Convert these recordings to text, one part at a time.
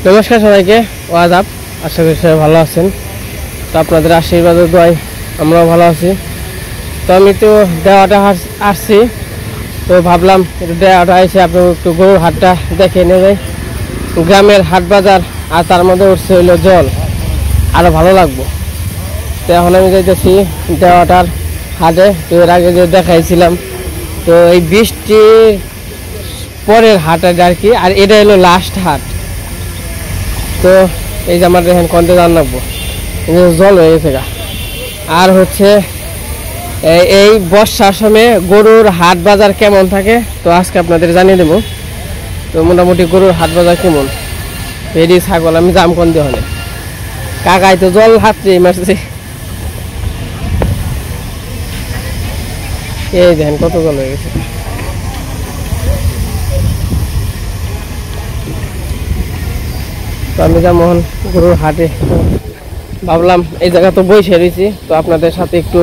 নমস্কার সবাইকে, ওয়াদাব। আশা করি সবাই ভালো আছেন। তো আপনাদের আশীর্বাদের দোয়ায় আমরাও ভালো আছি। তো আমি তো দেওয়াটা আসছি, তো ভাবলাম একটু দেওয়াটা এসে আপনার একটু গরুর হাটটা দেখে নিয়ে যাই। গ্রামের হাট বাজার, আর তার মধ্যে উঠছে হইলো জল, আরও ভালো লাগবো। তো এখন আমি যাইতেছি দেওয়াটার হাটে। তো এর আগে যে দেখাইছিলাম, তো এই বৃষ্টির পরের হাট আর কি, আর এটা হলো লাস্ট হাট। তো এই যে আমার দেখেন কন্টে জান রাখবো, জল হয়ে গেছে গা। আর হচ্ছে এই বর্ষার সময় গরুর হাট বাজার কেমন থাকে, তো আজকে আপনাদের জানিয়ে দেবো। তো মোটামুটি গরুর হাট বাজার কেমন, ভেড়ি ছাগল আমি জাম কোন দিয়ে হলে কাকাই তো জল হাতরে মারছে। এই দেখেন কত জল হয়ে গেছে। তো আমি যেমন গরুর হাটে ভাবলাম এই জায়গা তো বসে রয়েছি, তো আপনাদের সাথে একটু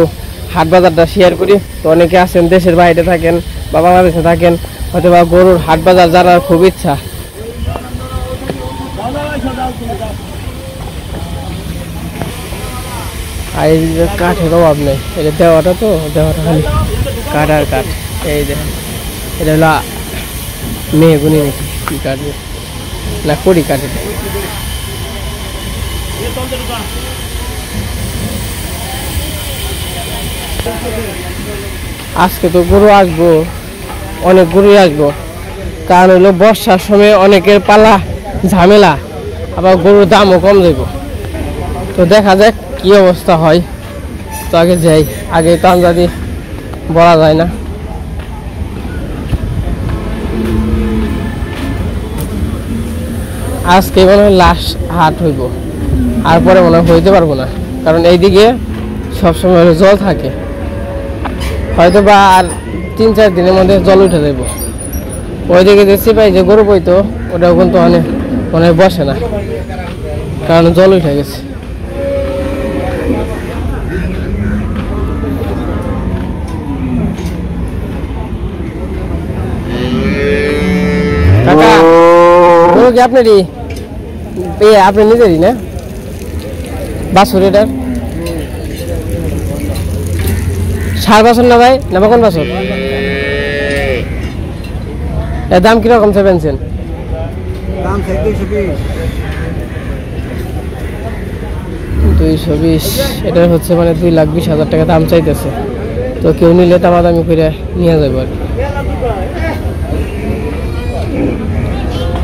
হাট বাজারটা শেয়ার করি। তো অনেকে আছেন দেশের বাইরে থাকেন বা বাংলাদেশে থাকেন, হয়তো বা গরুর হাট বাজার জানার খুব ইচ্ছা। আর এই যে কাঠের অভাব নেই, এটা দেওয়াটা তো দেওয়াটা খালি কাঠ আর কাঠ। এই দেখেন এটা হলো মেহগুনি নাকি কি কাঠ না কড়ি কাঠ। এটা আজকে তো গরু আসবো, অনেক গরুই আসবো, কারণ হলো বর্ষার সময় অনেকের পালা ঝামেলা, আবার গরুর দামও কম যাইব। তো দেখা যাক কি অবস্থা হয়। তো আগে যাই, আগে তো আন্দাজি বলা যায় না। আজকে মনে হয় লাস্ট হাট হইব, আর পরে মনে হয় হইতে পারবো না, কারণ এইদিকে সবসময় জল থাকে। হয়তো বা আর 3-4 দিনের মধ্যে জল উঠে যাইব। ওইদিকে দেখছি পাই যে গরু বইতো, ওটাও কিন্তু অনেক বসে না, কারণ জল উঠে গেছে। কাকা গরু কি আপনারই? আপনি নিজেরই না বাছুর? এটার 4 বছর না ভাই, না কোন বছর? এর দাম কিরকম চাইছেন? দাম 220। এটা হচ্ছে মানে 2,20,000 টাকা দাম চাইতেছে। তো কেউ নিলে দামাদামি করে নিয়ে যাবে আর কি।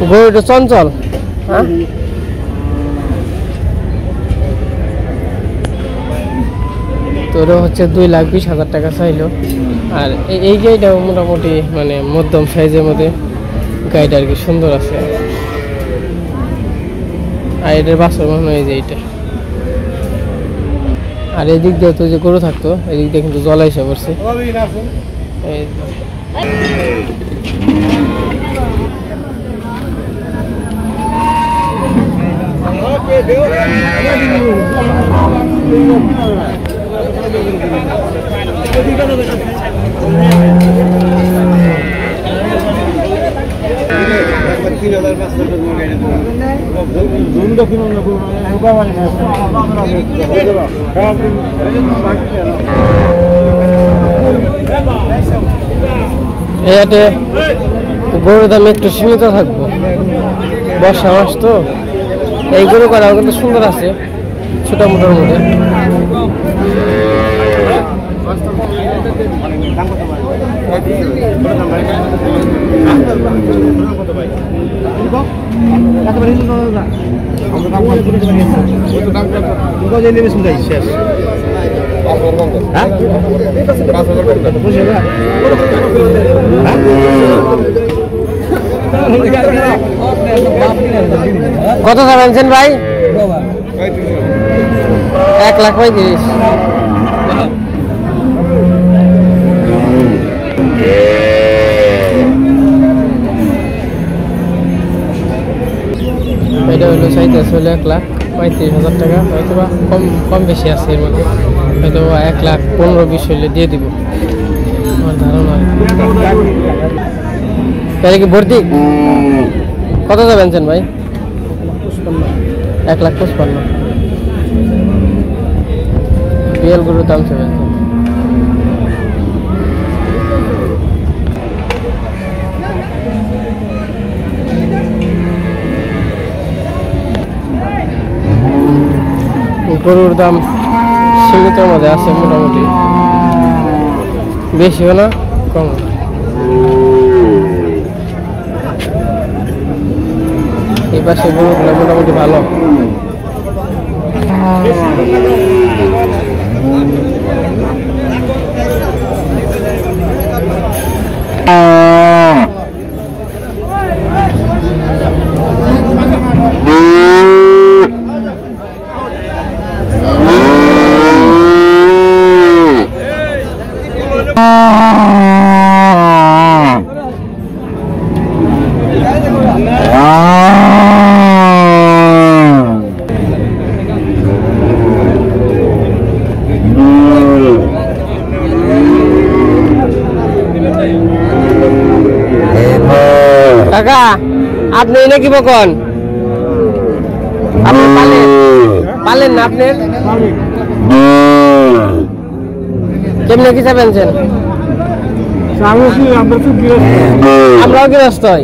গরুটা চঞ্চল, হ্যাঁ। তো ওটা হচ্ছে 2,20,000 টাকা চাইলো। আর এই গাড়িটাও মোটামুটি মানে মধ্যম সাইজের মধ্যে গাড়িটা আর কি, সুন্দর আছে। আর এটার বাছর মনে হয় যে এইটা। আর এদিক দিয়ে তো যে গরু থাকতো, এদিক দিয়ে কিন্তু জল এসে পড়ছে। এতে গরুর দাম একটু সীমিত থাকবো, বর্ষা মাস তো। এই গরু করাও কিন্তু সুন্দর আছে, ছোট মোটোর মধ্যে। কত চাইছেন ভাই? 1,35,000। এটা হলো চাইতেছে হলো 1,35,000 টাকা, হয়তো বা কম বেশি আছে এর মধ্যে, হয়তো 1,15,20 হলে দিয়ে দিব আমার ধারণা। তাহলে কি ভর্তি? কত যাবেন ভাই? 1,55,000 বিএল গরুর দাম চলে গরুর দাম সীমিতের মধ্যে আছে মোটামুটি, বেশিও না কম। এই পাশে গরুগুলো মোটামুটি ভালো। কাকা আপনি নাকি বকন আপনি পালেন না? আপনি কেমনে কি চাবেনছেন? আমরাও গৃহস্থ হই।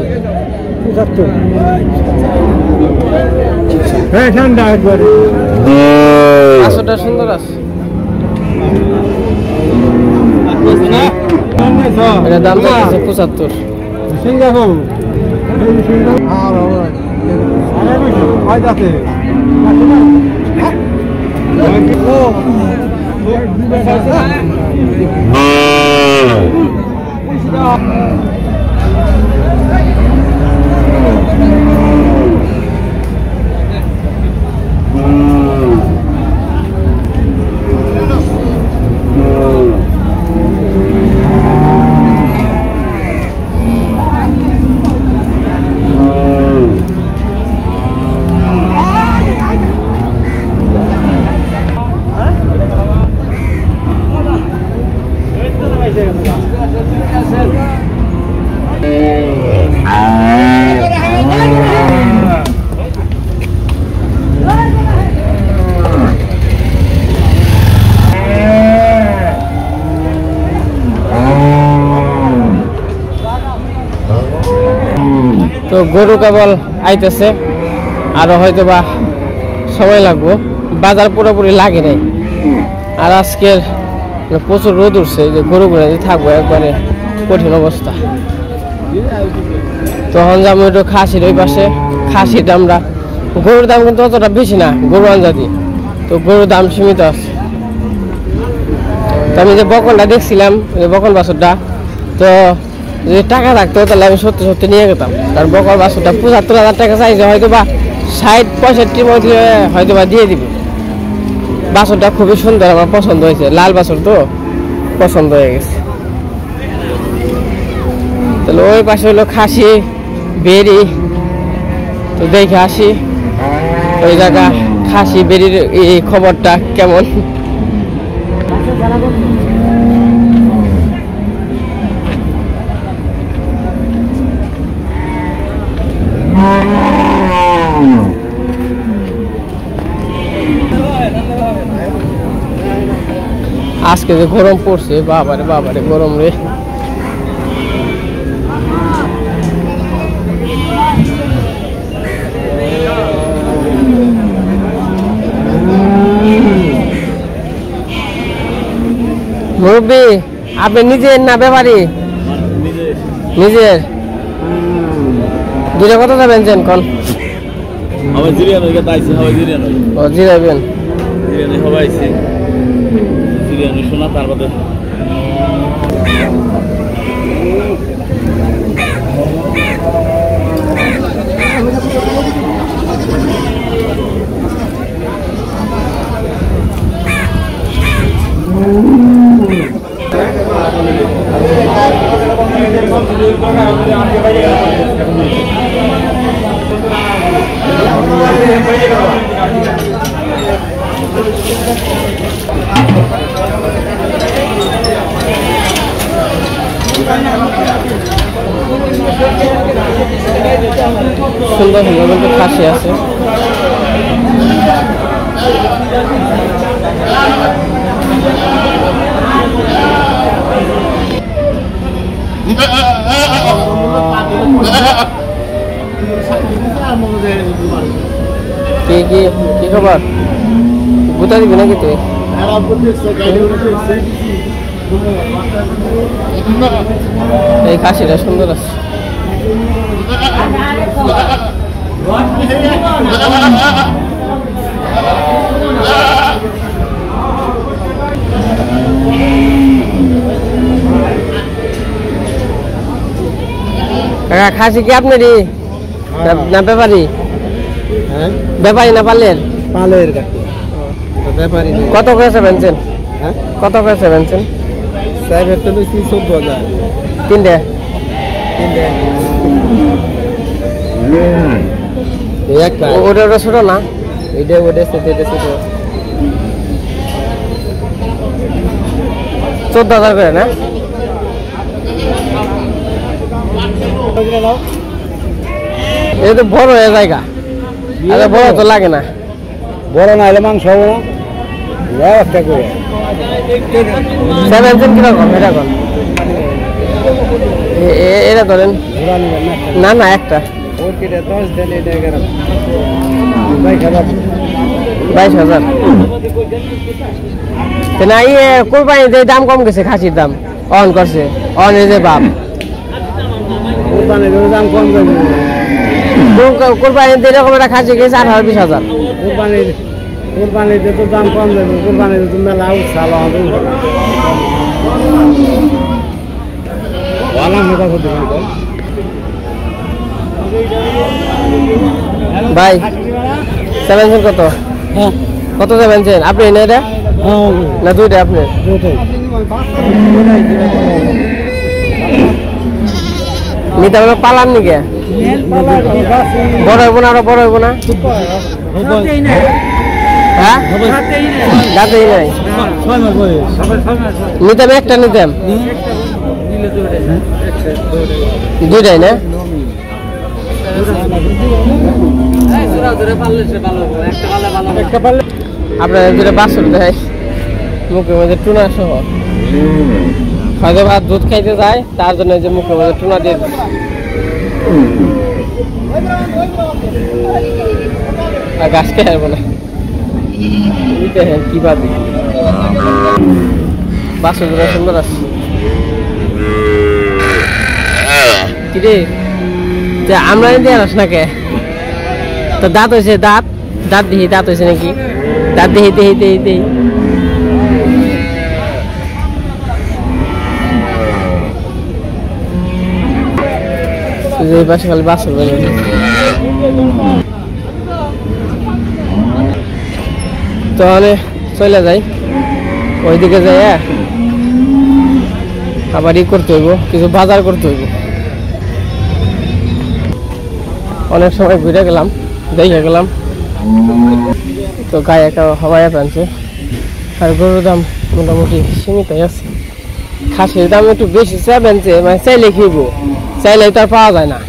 আসলটা সুন্দর আছে, এটা দাম আছে 75। তো গরু কেবল আইতেছে, আরো হয়তো বা সময় লাগবো, বাজার পুরোপুরি লাগে নাই। আর আজকের প্রচুর রোদ উঠছে, যে গরুগুলো থাকবো একবারে কঠিন অবস্থা। তখন যাবো একটু খাসির ওই পাশে, খাসির দামটা, গরুর দাম কিন্তু অতটা বেশি না গরু আনজাতি, তো গরুর দাম সীমিত আছে। তো আমি যে বকনটা দেখছিলাম, বকন বাছুরটা, তো যদি টাকা থাকতো তাহলে আমি সত্যি নিয়ে যেতাম। কারণ বকর বাছুরটা 75,000 টাকা চাইছে, হয়তো বা 60-65 মধ্যে হয়তো বা দিয়ে দিবে। বাছুরটা খুবই সুন্দর, আমার পছন্দ হয়েছে, লাল বাছুর তো পছন্দ হয়ে গেছে। তাহলে ওই পাশে হলো খাসি বেরি, তো দেখে আসি ওই জায়গা খাসি বেরির এই খবরটা কেমন। আজকে যে গরম পড়ছে, বাবারে বাবারে গরম রে। মুরব্বী আপনি নিজের না ব্যাপারী? নিজের। দুটো কত যাবেন যেন কোন? আমার জিরিয়ান হইগে তাইছে, হবে জিরিয়ান হই। ও জিরাবেন। জিরিয়ান হবাইছে। জিরিয়ান শোনা তারপরে সুন্দর সুন্দর খাসি আছে। কি খবর গুতা দিবি নাকি তুই এই খাসিটা সুন্দর আছে খাসি কি আপনারই না ব্যাপারী ব্যাপারী না পালের ব্যাপারী কত করেছে বেনছেন কত করেছে বেনছেন তিনটে ওটা ওটা ছোট না এটা ওটা ছোট 14,000 করে না এটা তো বড় জায়গা আরে বড় তো লাগে না বড় না হলে মাংস হবে না একটা করে 7 কিরকম এটা কোন এটা ধরেন না না একটা 22,000 না ইয়ে কোরবানিতে দাম কম গেছে খাসির দাম অন করছে অন এই যে বাপ দাম কম যাবে কোরবানিতে এরকম একটা খাসি গেছে 18-20,000 কোরবানিতে তো দাম কম যাবে কোরবানিতে তো মেলা উৎসাহ হবে ভাই 7 কত কত 7 আপনি এনে এটা না দুইটা আপনি নিতে হবে পালান নিকে বড় হইব না আরো বড় হইব না হ্যাঁ দাঁতেই নাই নিতাম একটা নিতাম দুইটাই না আপনার দুটো বাছুর দেয় মুখের মধ্যে টুনা সহ হয়তো ভাত দুধ খাইতে যায় তার জন্য যে মুখের মধ্যে টুনা দিয়ে আর গাছ খেয়ে আসবো না কি পাবি বাছুর দুটো সুন্দর আছে কিরে আমরা দিয়ে আস না কে তো দাঁত হয়েছে দাঁত দাঁত দেখি দাঁত হয়েছে নাকি দাঁত দেখি দেখি দেখি দেখি পাশে খালি বাছুর তাহলে চলে যাই ওইদিকে যাই আবার ই করতে হইব কিছু বাজার করতে হইব অনেক সময় ঘুরে গেলাম দেখে গেলাম তো গায়ে একটা হওয়াই আনছে আর গরুর দাম মোটামুটি সীমিতই আছে খাসির দাম একটু বেশি চাইছে মানে চাইলে খেব চাইলে তো আর পাওয়া যায় না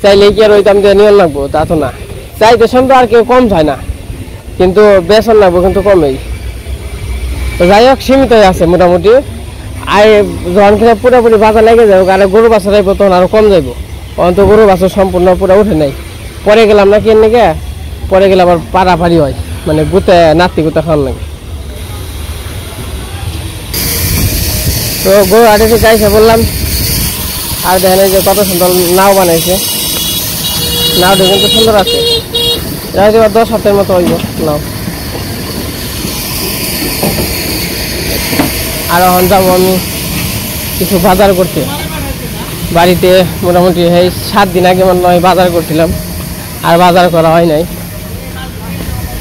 চাইলে কি আর ওই দাম দিয়ে নিয়ে লাগবো তা তো না চাইতে শুনতে আর কেউ কম যায় না কিন্তু বেতন লাগবো কিন্তু কমেই তো যাই হোক সীমিতই আছে মোটামুটি আর যখন কিনা পুরোপুরি বাজার লেগে যাবো আর গরু বাছার যাইব তখন আরো কম যাইব অন্ত গরু বাছর সম্পূর্ণ পুরো উঠে নাই পরে গেলাম না কেন নাকি পরে গেলে আবার পাড়াপাড়ি হয় মানে গুতে নাতি গুতে খাওয়ার লাগে তো গরু হাটে গাইছে বললাম আর দেখেন যে কত সুন্দর নাও বানাইছে নাওটা কিন্তু সুন্দর আছে হয়তো 10 সপ্তাহের মতো হইব নাও আর এখন যাবো আমি কিছু বাজার করতে বাড়িতে মোটামুটি এই 7 দিন আগে মনে হয় বাজার করছিলাম আর বাজার করা হয় নাই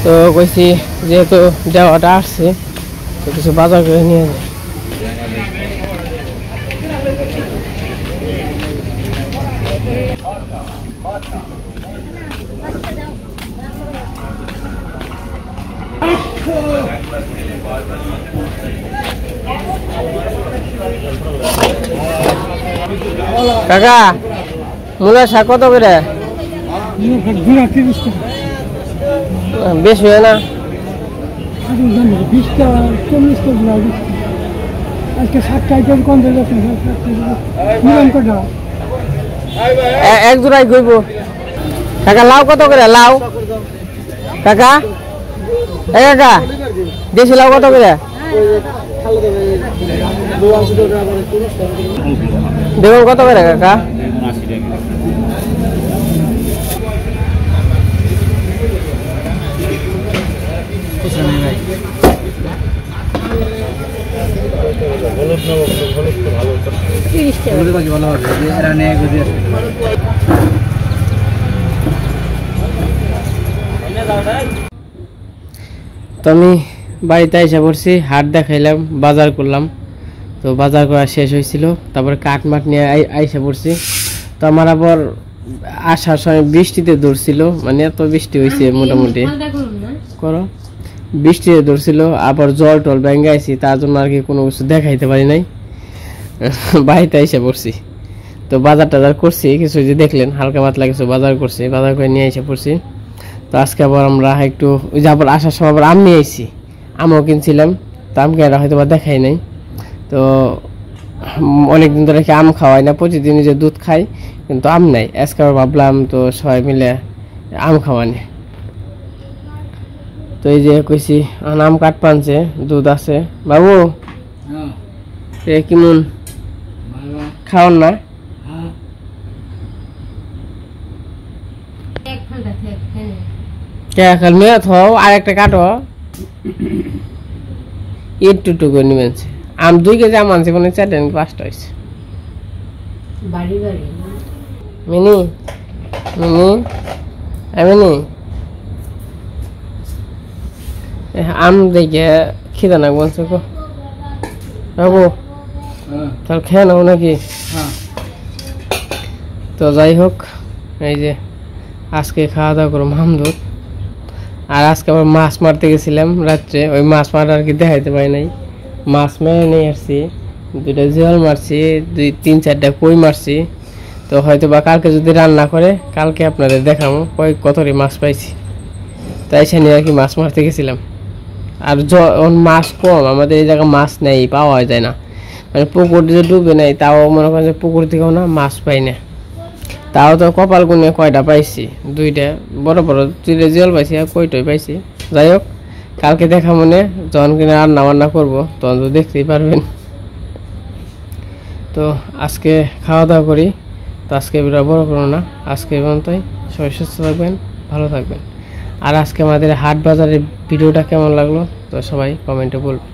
তো কইছি যেহেতু দেওয়াটা আসছে তো কিছু বাজার করে নিয়ে যাই কাকা মূলা শাক কত করে বেশি হয় না? এক জোড়াই গইব। কাকা লাউ কত করে? লাউ কাকা, এ কাকা দেশি লাউ কত করে? বেগুন কত করে কাকা? তো আমি বাড়িতে এসে পড়ছি, হাট দেখাইলাম, বাজার করলাম। তো বাজার করা শেষ হয়েছিল, তারপরে কাঠমাট নিয়ে আইসা পড়ছি। তো আমার আবার আসার সময় বৃষ্টিতে দৌড়ছিল, মানে এত বৃষ্টি হয়েছে মোটামুটি করো, বৃষ্টিতে দৌড়ছিল। আবার জল টল ব্যাঙ্গে আইছি, তার জন্য আর কি কোনো কিছু দেখাইতে পারি নাই, বাড়িতে এসে পড়ছি। তো বাজার টাজার করছি কিছু, যে দেখলেন হালকা পাতলা কিছু বাজার করছি, বাজার করে নিয়ে এসে পড়ছি। তো আজকে আবার আমরা একটু ওই যে আবার আসার সময় আবার আম নিয়ে আইছি, আমও কিনছিলাম। তো আম কেনা হয়তো বা দেখাই নাই। তো অনেকদিন ধরে আম খাওয়াই না, প্রতিদিন যে দুধ খাই, কিন্তু আম নাই। আজকে আবার ভাবলাম তো সবাই মিলে আম খাওয়ানি। তো এই যে কইছি আম কাট পানছে, দুধ আছে। বাবু কেমন খাওয়ান না? খাল মেয়ে থাও, আর একটা কাটো, একটু করে নিবেন। আম 2 কেজি আম আনছে, মানে 4 5টা হয়েছে। মিনি মিনি মিনি আম দেখে খিদা না বলছে গো বাবু, তাহলে খেয়ে নাও নাকি? তো যাই হোক, এই যে আজকে খাওয়া দাওয়া করো মামদুদ। আর আজকে আবার মাছ মারতে গেছিলাম রাত্রে, ওই মাছ মারা আর কি দেখাইতে পারি নাই। মাছ মেরে নিয়ে আসছি, 2টা জিয়াল মারছি, 3-4টা কই মারছি। তো হয়তো বা কালকে যদি রান্না করে, কালকে আপনাদের দেখাবো কতটি মাছ পাইছি। তাই সে নিয়ে আর কি মাছ মারতে গেছিলাম। আর মাছ কম, আমাদের এই জায়গায় মাছ নেই, পাওয়া যায় না, মানে পুকুর যে ডুবে নেই, তাও মনে করেন যে পুকুর থেকেও না মাছ পাই না। তাও তো কপাল গুনে কয়টা পাইছি, 2টা বড় বড় 2টা জিয়াল পাইছি, আর কয়টাই পাইছি। যাই হোক, কালকে দেখা মনে যখন কিনে রান্না বান্না করবো তখন তো দেখতেই পারবেন। তো আজকে খাওয়া দাওয়া করি। তো আজকে ভিডিও বড় করো না, আজকে পর্যন্তই। সবাই সুস্থ থাকবেন, ভালো থাকবেন। আর আজকে আমাদের হাট বাজারের ভিডিওটা কেমন লাগলো তো সবাই কমেন্টে বলবেন।